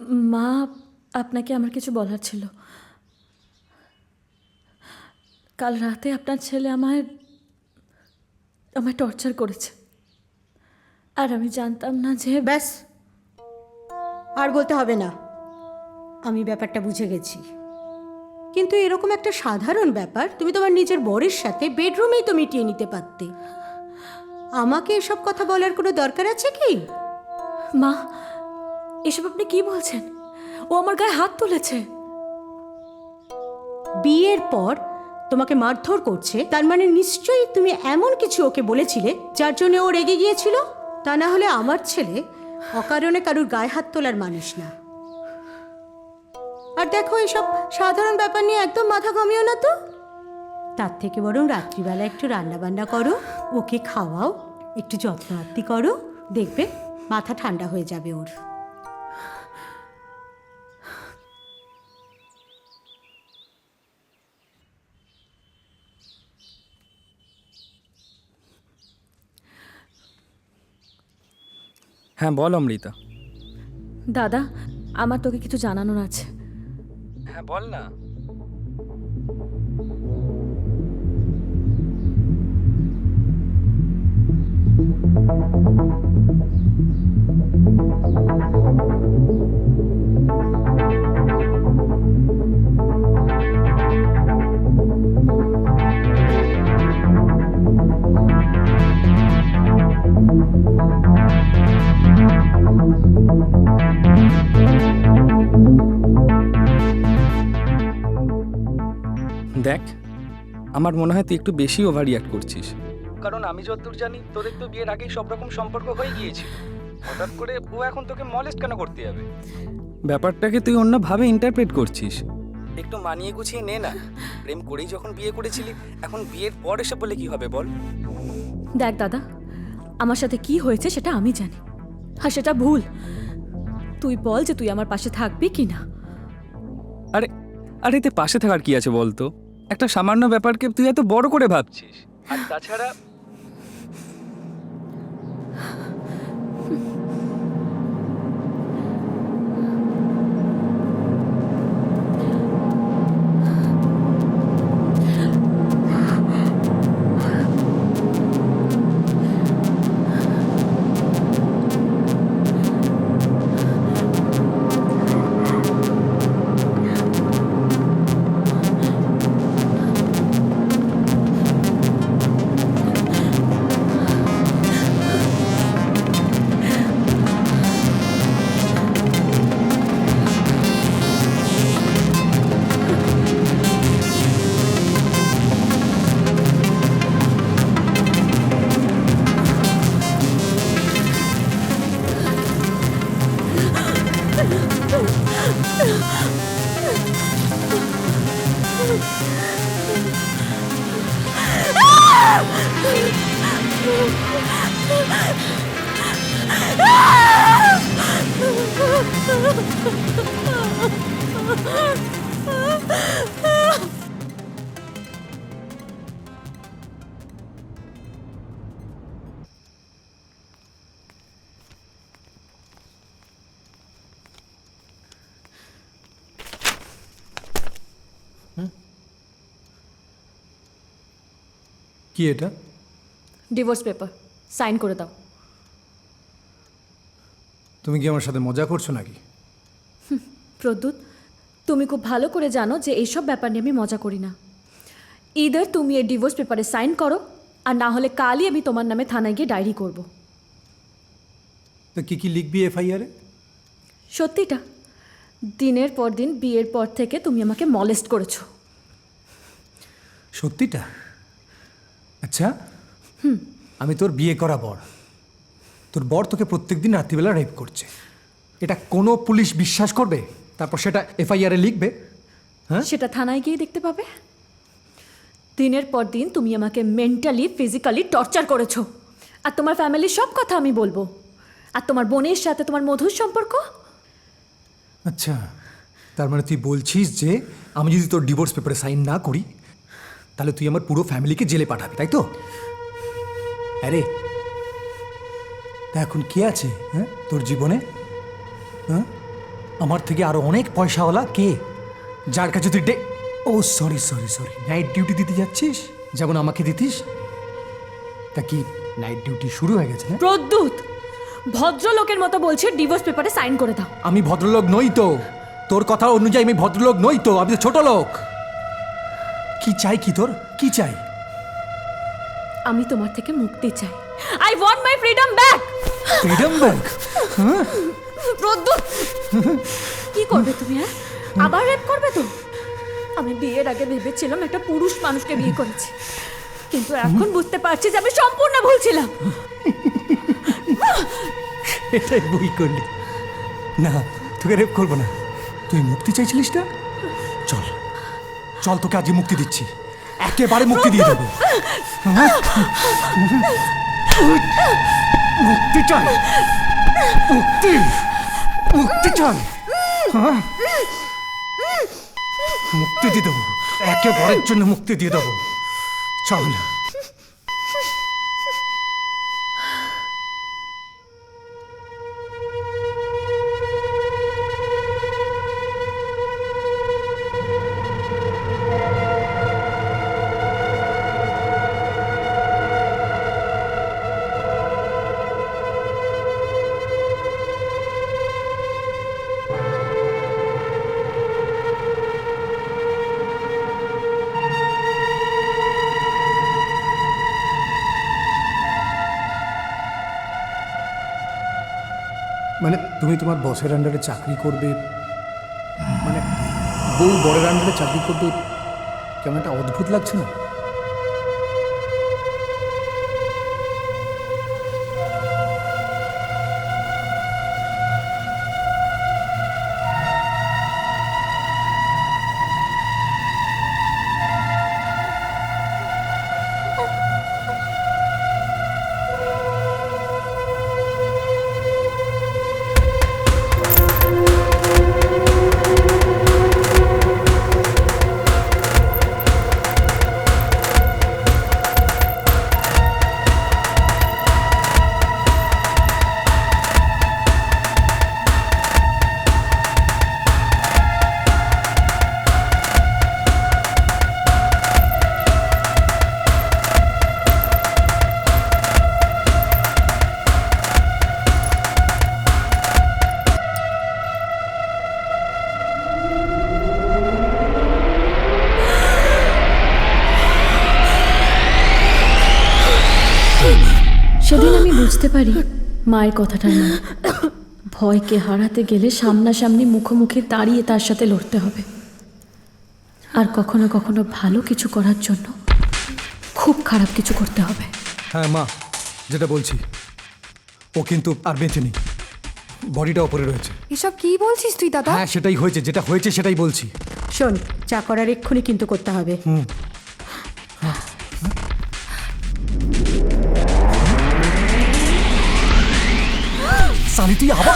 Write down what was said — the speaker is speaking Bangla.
মা, আপনাকে আমার কিছু বলার ছিল। কাল রাতে আপনার ছেলে আমায় টর্চার করেছে, আর আমি জানতাম না যে। ব্যাস, আর বলতে হবে না, আমি ব্যাপারটা বুঝে গেছি। কিন্তু এরকম একটা সাধারণ ব্যাপার তুমি তোমার নিজের বরের সাথে বেডরুমেই তো মিটিয়ে নিতে পারতে। আমাকে এসব কথা বলার কোনো দরকার আছে কি? মা, এসব আপনি কি বলছেন? ও আমার গায়ে হাত তুলেছে। বিয়ের পর তোমাকে মারধর করছে, তার মানে নিশ্চয়ই তুমি এমন কিছু ওকে বলেছিলে যার জন্য ও রেগে গিয়েছিল। তা না হলে আমার ছেলে অকারণে কারুর গায়ে হাত তোলার মানুষ না। আর দেখো, এসব সাধারণ ব্যাপার নিয়ে একদম মাথা ঘামিও না তো। তার থেকে বরং রাত্রিবেলা একটু রান্না বান্না করো, ওকে খাওয়াও, একটু যত্ন আত্তি করো, দেখবে মাথা ঠান্ডা হয়ে যাবে ওর। হ্যাঁ বল অমৃতা। দাদা, আমার তোকে কিছু জানানোর আছে। হ্যাঁ বল না। দেখ, আমার মনে হয় তুই একটু বেশি ওভার রিয়াক্ট করছিস। কারণ আমি যতদূর জানি তোদের তো বিয়ের আগেই সব রকম সম্পর্ক হয়ে গিয়েছিল। হঠাৎ করে ও এখন তোকে মলেস্ট কেন করতে যাবে? ব্যাপারটাকে তুই অন্যভাবে ইন্টারপ্রেট করছিস। একটু মানিয়ে গুছিয়ে নে না। প্রেম করেই যখন বিয়ে করেছিলি, এখন বিয়ের পর এসে বলে কি হবে বল? দেখ দাদা, আমার সাথে কি হয়েছে সেটা আমি জানি, আর সেটা ভুল। তুই বল যে তুই আমার পাশে থাকবি কি না। আরে আরে এতে পাশে থাকার কি আছে বলতো? একটা সামান্য ব্যাপারকে তুই এত বড় করে ভাবছিস। আর তাছাড়া কি এটা? ডিভোর্স পেপার, সাইন করে দাও। তুমি কি আমার সাথে মজা করছো নাকি? প্রদ্যুৎ, তুমি খুব ভালো করে জানো যে এইসব ব্যাপার নিয়ে আমি মজা করি না। ইদার তুমি এই ডিভোর্স পেপারে সাইন করো, আর না হলে কালই আমি তোমার নামে থানায় গিয়ে ডায়েরি করব। তো কি কি লিখবি এফআইআরে? সত্যিটা, দিনের পর দিন বিয়ের পর থেকে তুমি আমাকে মলেস্ট করেছো। সত্যিটা? আচ্ছা, আমি তোর বিয়ে করা বর। তোর বর তোকে প্রত্যেকদিন রাত্রিবেলা রেপ করছে, এটা কোনো পুলিশ বিশ্বাস করবে? তারপর সেটা এফআইআরে লিখবে? হ্যাঁ, সেটা থানায় গিয়ে দেখতে পাবে। দিনের পর দিন তুমি আমাকে মেন্টালি ফিজিক্যালি টর্চার করেছো, আর তোমার ফ্যামিলির সব কথা আমি বলবো। আর তোমার বোনের সাথে তোমার মধুর সম্পর্ক। আচ্ছা, তার মানে তুই বলছিস যে আমি যদি তোর ডিভোর্স পেপারে সাইন না করি তাহলে তুই আমার পুরো ফ্যামিলিকে জেলে পাঠাবি, তাই তো? আরে তা এখন কে আছে হ্যাঁ তোর জীবনে? হ্যাঁ, আমার থেকে আরো অনেক পয়সাওয়ালা কে, যার কাছে তুই ও sorry sorry sorry, night duty দিতে যাচ্ছিস যেমন আমাকে দিতিস? তা কি নাইট ডিউটি শুরু হয়ে গেছে না? প্রদ্যুৎ, ভদ্রলোকের মতো বলছে ডিভোর্স পেপারে সাইন করে দাও। আমি ভদ্রলোক নই তো, তোর কথা অনুযায়ী আমি ভদ্রলোক নই তো, আমি তো ছোট লোক। কি চাই, কি তোর কি চাই? আমি তোমার থেকে মুক্তি চাই। I want my freedom back. Freedom back? Pradyut, কি করবে তুমি? হ্যাঁ, আবার রেপ করবে তো? আমি বিয়ের আগে ভেবেছিলাম একটা পুরুষ মানুষকে বিয়ে করেছি, কিন্তু এখন বুঝতে পারছি যে আমি সম্পূর্ণ ভুল ছিলাম। এটাই ভুল করলি। না, তোকে রেপ করবো না। তুই মুক্তি চাইছিলিস না? চল চল, তোকে আজকে মুক্তি দিচ্ছি, একেবারে মুক্তি দিয়ে দেবো। মুক্তি চাই, মুক্তি, মুক্তি চাই। মুক্তি দিয়ে দেবো, একেবারের জন্য মুক্তি দিয়ে দেবো। চল। মানে তুমি তোমার বসের আন্ডারে চাকরি করবে, মানে বউ বরের আন্ডারে চাকরি করবে, কেমন একটা অদ্ভুত লাগছে না? সেদিন আমি বুঝতে পারি মায়ের কথাটা নয়, ভয়কে হারাতে গেলে সামনাসামনি মুখোমুখি দাঁড়িয়ে তার সাথে লড়তে হবে। আর কখনো কখনো ভালো কিছু করার জন্য খুব খারাপ কিছু করতে হবে। হ্যাঁ মা, যেটা বলছি, ও কিন্তু আর বেঁচে নেই, বডিটা ওপরে রয়েছে। এসব কি বলছিস তুই দাদা? হ্যাঁ সেটাই হয়েছে, যেটা হয়েছে সেটাই বলছি। শোন, চা করার এক্ষুনি কিন্তু করতে হবে। সানি তুই আবার